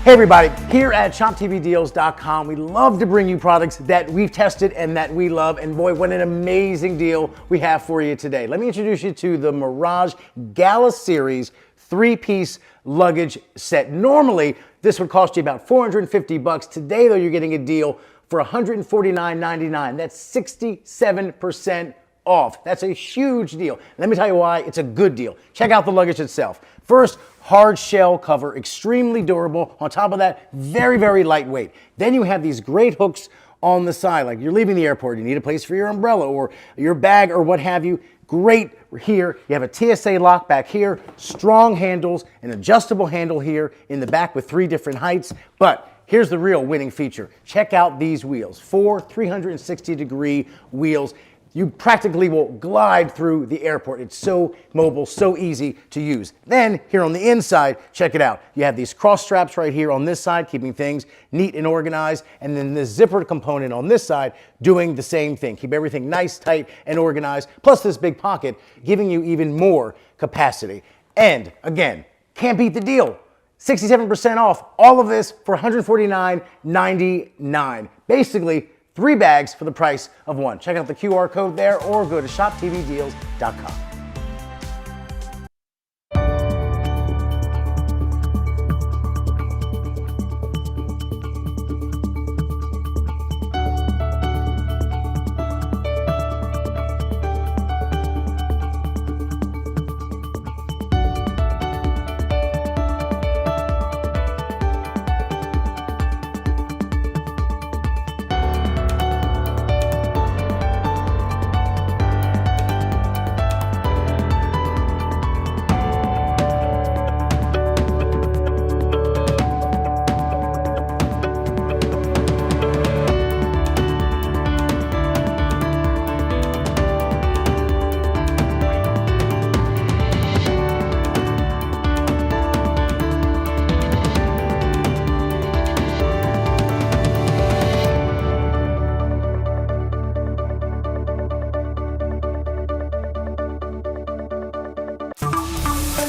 Hey everybody, here at ShopTVDeals.com, we love to bring you products that we've tested and that we love, and boy, what an amazing deal we have for you today. Let me introduce you to the Mirage Gala Series 3-piece luggage set. Normally, this would cost you about $450. Today, though, you're getting a deal for $149.99. That's 67% off. That's a huge deal. Let me tell you why it's a good deal. Check out the luggage itself. First, hard shell cover, extremely durable. On top of that, very, very lightweight. Then you have these great hooks on the side, like you're leaving the airport, you need a place for your umbrella or your bag or what have you. Great here. You have a TSA lock back here, strong handles, an adjustable handle here in the back with 3 different heights. But here's the real winning feature. Check out these wheels, 4 360-degree wheels. You practically will glide through the airport. It's so mobile, so easy to use. Then here on the inside, check it out. You have these cross straps right here on this side, keeping things neat and organized. And then the zipper component on this side doing the same thing. Keep everything nice, tight, and organized. Plus this big pocket giving you even more capacity. And again, can't beat the deal. 67% off all of this for $149.99. Basically, 3 bags for the price of 1. Check out the QR code there or go to shoptvdeals.com.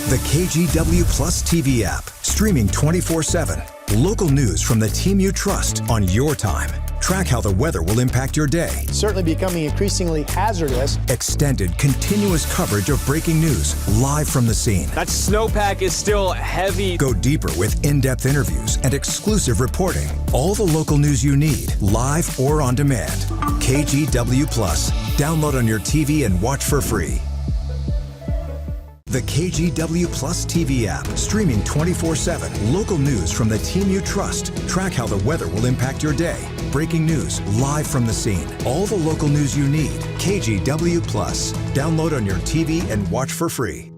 The KGW Plus TV app, streaming 24/7. Local news from the team you trust on your time. Track how the weather will impact your day. Certainly becoming increasingly hazardous. Extended, continuous coverage of breaking news live from the scene. That snowpack is still heavy. Go deeper with in-depth interviews and exclusive reporting. All the local news you need, live or on demand. KGW Plus. Download on your TV and watch for free. The KGW Plus TV app, streaming 24/7. Local news from the team you trust. Track how the weather will impact your day. Breaking news live from the scene. All the local news you need. KGW Plus. Download on your TV and watch for free.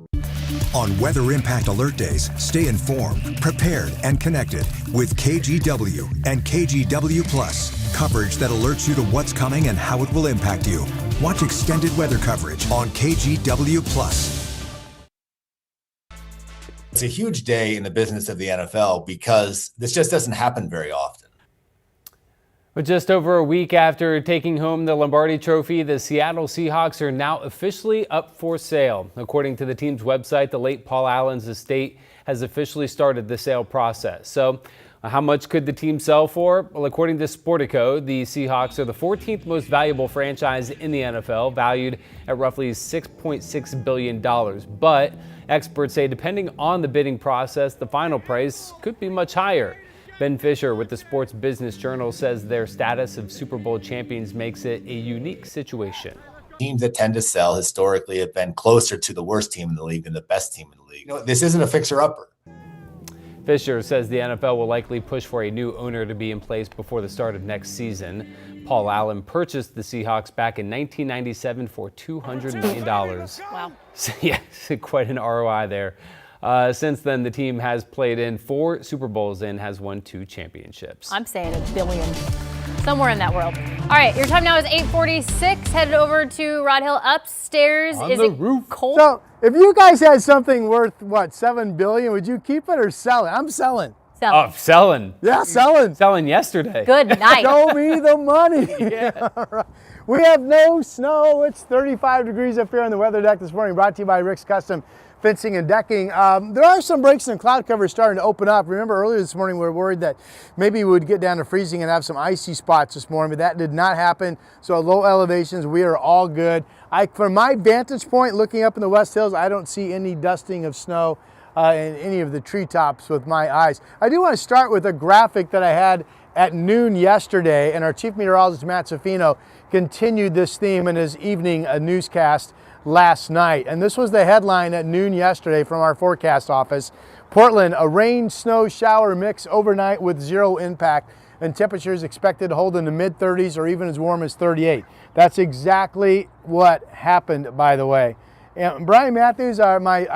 On Weather Impact Alert Days, stay informed, prepared, and connected with KGW and KGW Plus. Coverage that alerts you to what's coming and how it will impact you. Watch extended weather coverage on KGW Plus. It's a huge day in the business of the NFL because this just doesn't happen very often. But just over a week after taking home the Lombardi Trophy, the Seattle Seahawks are now officially up for sale. According to the team's website, the late Paul Allen's estate has officially started the sale process. So how much could the team sell for? Well, according to Sportico, the Seahawks are the 14th most valuable franchise in the NFL, valued at roughly $6.6 billion. But experts say depending on the bidding process, the final price could be much higher. Ben Fisher with the Sports Business Journal says their status of Super Bowl champions makes it a unique situation. Teams that tend to sell historically have been closer to the worst team in the league than the best team in the league. This isn't a fixer-upper. Fisher says the NFL will likely push for a new owner to be in place before the start of next season. Paul Allen purchased the Seahawks back in 1997 for $200 million. Wow. So, yeah, quite an ROI there. Since then, the team has played in 4 Super Bowls and has won 2 championships. I'm saying $1 billion. Somewhere in that world. All right, your time now is 8:46. Headed over to Rod Hill upstairs. On is the it roof. cold? So if you guys had something worth, what, $7 billion, would you keep it or sell it? I'm selling. Oh, selling. Yeah, selling. Selling yesterday. Good night. Show me the money. Yeah. All right. We have no snow. It's 35 degrees up here on the weather deck this morning, brought to you by Rick's Custom Fencing and Decking. There are some breaks in cloud cover starting to open up. Remember earlier this morning we were worried that maybe we would get down to freezing and have some icy spots this morning, but that did not happen. So at low elevations, we are all good. From my vantage point, looking up in the West Hills, I don't see any dusting of snow in any of the treetops with my eyes. I do want to start with a graphic that I had at noon yesterday, and our chief meteorologist, Matt Safino, continued this theme in his evening newscast last night. And this was the headline at noon yesterday from our forecast office. Portland, a rain, snow, shower mix overnight with 0 impact, and temperatures expected to hold in the mid-30s or even as warm as 38. That's exactly what happened, by the way. And Brian Matthews, I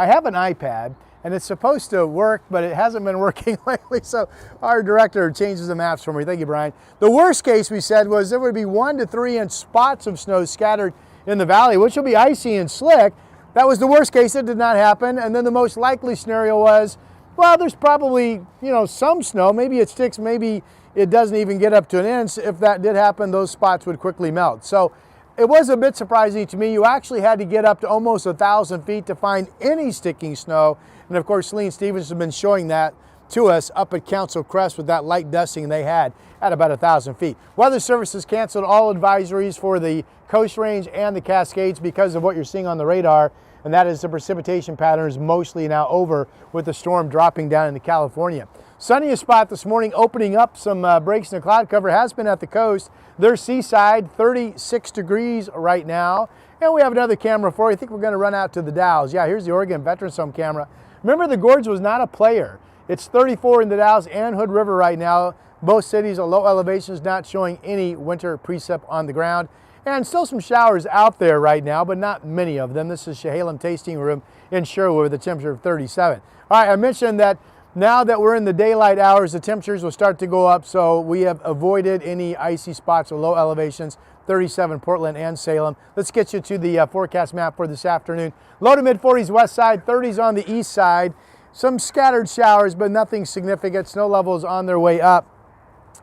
have an iPad, and it's supposed to work, but it hasn't been working lately, so our director changes the maps for me. Thank you, Brian. The worst case, we said, was there would be 1 to 3 inch spots of snow scattered in the valley, which will be icy and slick. That was the worst case. It did not happen. And then the most likely scenario was, well, there's probably, some snow. Maybe it sticks, maybe it doesn't even get up to an inch. If that did happen, those spots would quickly melt. So it was a bit surprising to me. You actually had to get up to almost 1,000 feet to find any sticking snow. And of course, Celine Stevens has been showing that to us up at Council Crest with that light dusting they had at about 1,000 feet. Weather Service has canceled all advisories for the Coast Range and the Cascades because of what you're seeing on the radar, and that is the precipitation patterns mostly now over with the storm dropping down into California. Sunniest spot this morning, opening up some breaks in the cloud cover, has been at the coast. There's Seaside, 36 degrees right now. And we have another camera for you. I think we're going to run out to the Dalles. Yeah, here's the Oregon Veterans Home camera. Remember, the Gorge was not a player. It's 34 in the Dalles and Hood River right now. Both cities are low elevations, not showing any winter precip on the ground. And still some showers out there right now, but not many of them. This is Chehalem Tasting Room in Sherwood with a temperature of 37. All right, I mentioned that now that we're in the daylight hours, the temperatures will start to go up, so we have avoided any icy spots or low elevations. 37 Portland and Salem. Let's get you to the forecast map for this afternoon. Low to mid 40s west side, 30s on the east side. Some scattered showers, but nothing significant. Snow levels on their way up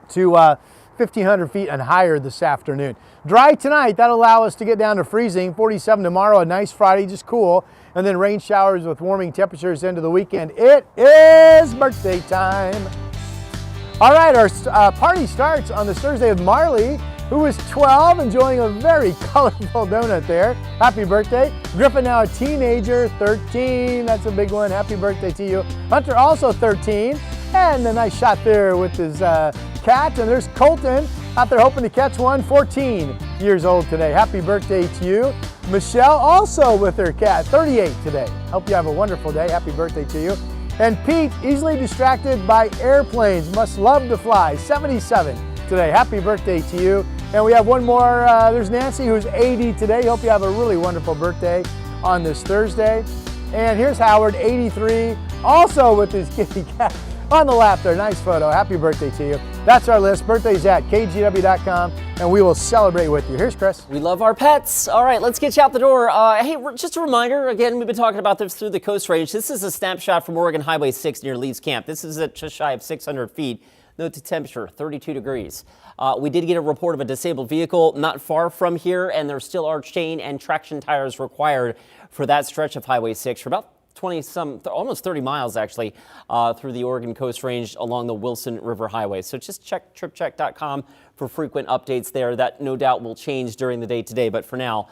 to 1,500 feet and higher this afternoon. Dry tonight, that'll allow us to get down to freezing. 47 tomorrow, a nice Friday, just cool. And then rain showers with warming temperatures into the weekend. It is birthday time. All right, our party starts on this Thursday with Marley, who is 12, enjoying a very colorful donut there. Happy birthday. Griffin, now a teenager, 13. That's a big one. Happy birthday to you. Hunter, also 13. And a nice shot there with his cat. And there's Colton out there hoping to catch one, 14 years old today. Happy birthday to you. Michelle, also with her cat, 38 today. Hope you have a wonderful day. Happy birthday to you. And Pete, easily distracted by airplanes, must love to fly, 77 today. Happy birthday to you. And we have one more, there's Nancy, who's 80 today. Hope you have a really wonderful birthday on this Thursday. And here's Howard, 83, also with his kitty cat on the lap there. Nice photo. Happy birthday to you. That's our list. Birthdays at KGW.com, and we will celebrate with you. Here's Chris. We love our pets. All right, let's get you out the door. Hey, just a reminder, again, we've been talking about this through the Coast Range. This is a snapshot from Oregon Highway 6 near Lee's Camp. This is at just shy of 600 feet. Note the temperature, 32 degrees. We did get a report of a disabled vehicle not far from here, and there's still arch chain and traction tires required for that stretch of Highway 6 for about almost 30 miles actually, through the Oregon Coast Range along the Wilson River Highway. So just check tripcheck.com for frequent updates there. That no doubt will change during the day today, but for now,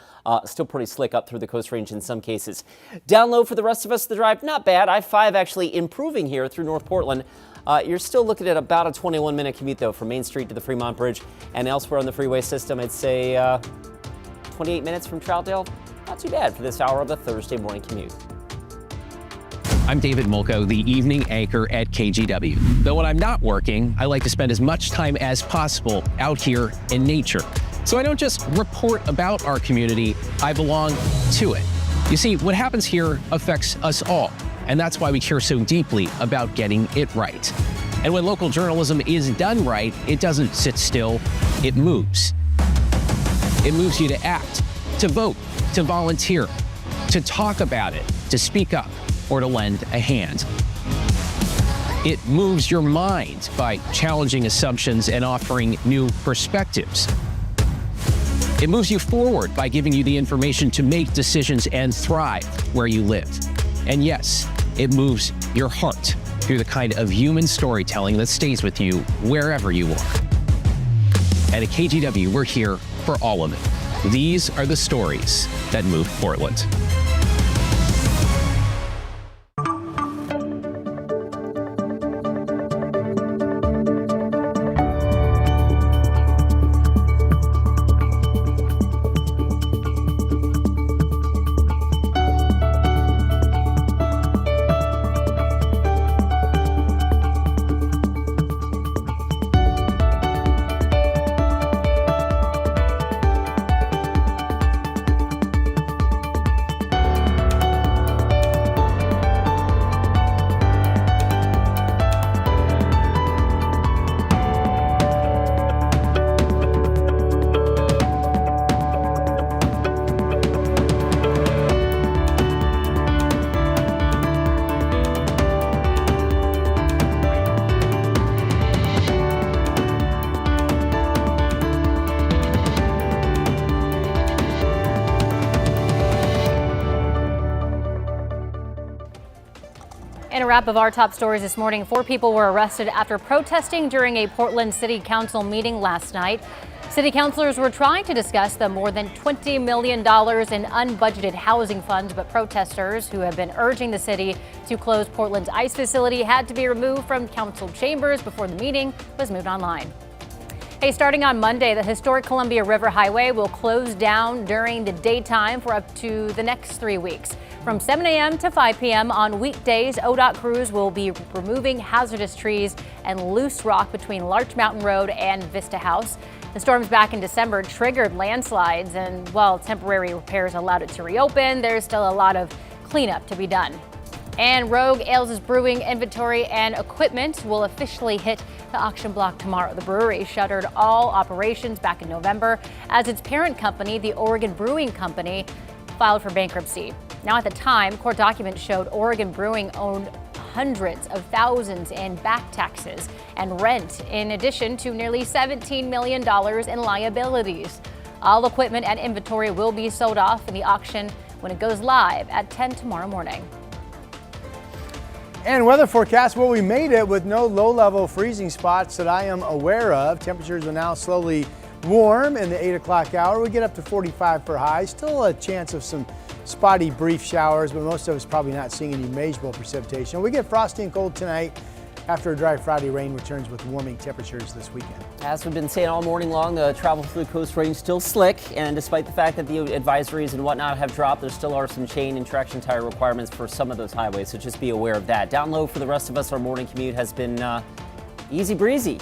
still pretty slick up through the Coast Range in some cases. Down low for the rest of us, the drive, not bad. I-5 actually improving here through North Portland. You're still looking at about a 21-minute commute, though, from Main Street to the Fremont Bridge and elsewhere on the freeway system. I'd say 28 minutes from Troutdale. Not too bad for this hour of the Thursday morning commute. I'm David Mulco, the evening anchor at KGW. Though when I'm not working, I like to spend as much time as possible out here in nature. So I don't just report about our community, I belong to it. You see, what happens here affects us all. And that's why we care so deeply about getting it right. And when local journalism is done right, it doesn't sit still, it moves. It moves you to act, to vote, to volunteer, to talk about it, to speak up, or to lend a hand. It moves your mind by challenging assumptions and offering new perspectives. It moves you forward by giving you the information to make decisions and thrive where you live. And yes, it moves your heart through the kind of human storytelling that stays with you wherever you are. And at KGW, we're here for all of it. These are the stories that move Portland. In a wrap of our top stories this morning, 4 people were arrested after protesting during a Portland City Council meeting last night. City councilors were trying to discuss the more than $20 million in unbudgeted housing funds, but protesters who have been urging the city to close Portland's ICE facility had to be removed from council chambers before the meeting was moved online. Hey, starting on Monday, the historic Columbia River Highway will close down during the daytime for up to the next 3 weeks. From 7 a.m. to 5 p.m. on weekdays, ODOT crews will be removing hazardous trees and loose rock between Larch Mountain Road and Vista House. The storms back in December triggered landslides, and while temporary repairs allowed it to reopen, there's still a lot of cleanup to be done. And Rogue Ales' brewing inventory and equipment will officially hit the auction block tomorrow. The brewery shuttered all operations back in November as its parent company, the Oregon Brewing Company, filed for bankruptcy. Now, at the time, court documents showed Oregon Brewing owned hundreds of thousands in back taxes and rent, in addition to nearly $17 million in liabilities. All equipment and inventory will be sold off in the auction when it goes live at 10 tomorrow morning. And weather forecast, well, we made it with no low-level freezing spots that I am aware of. Temperatures are now slowly warm in the 8 o'clock hour. We get up to 45 for highs. Still a chance of some spotty brief showers, but most of us probably not seeing any measurable precipitation. We get frosty and cold tonight. After a dry Friday, rain returns with warming temperatures this weekend. As we've been saying all morning long, the travel through the Coast Range still slick, and despite the fact that the advisories and whatnot have dropped, there still are some chain and traction tire requirements for some of those highways, so just be aware of that. Down low for the rest of us, our morning commute has been easy breezy.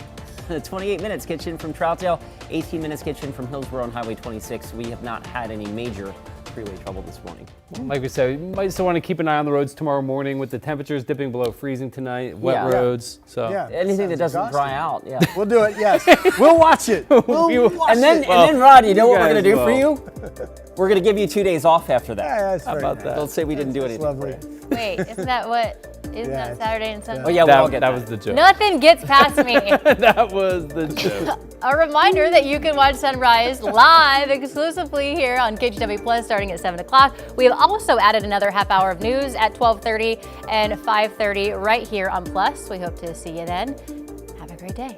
28 minutes gets you in from Troutdale, 18 minutes gets you in from Hillsborough on Highway 26. We have not had any major freeway trouble this morning. Like we said, we might still want to keep an eye on the roads tomorrow morning with the temperatures dipping below freezing tonight, wet roads. So anything that doesn't dry out, We'll do it, yes. We'll watch it. We'll watch and then, it. and then, Rod, you know what we're going to do for you? We're going to give you 2 days off after that. Yeah, that's How about that? Don't say we didn't do anything. Lovely. Wait, isn't that what? Isn't that Saturday and Sunday? Oh yeah, we'll all get that was the joke. Nothing gets past me. That was the joke. A reminder that you can watch sunrise live exclusively here on KGW Plus starting at 7 o'clock. We have also added another half hour of news at 12:30 and 5:30 right here on Plus. We hope to see you then. Have a great day.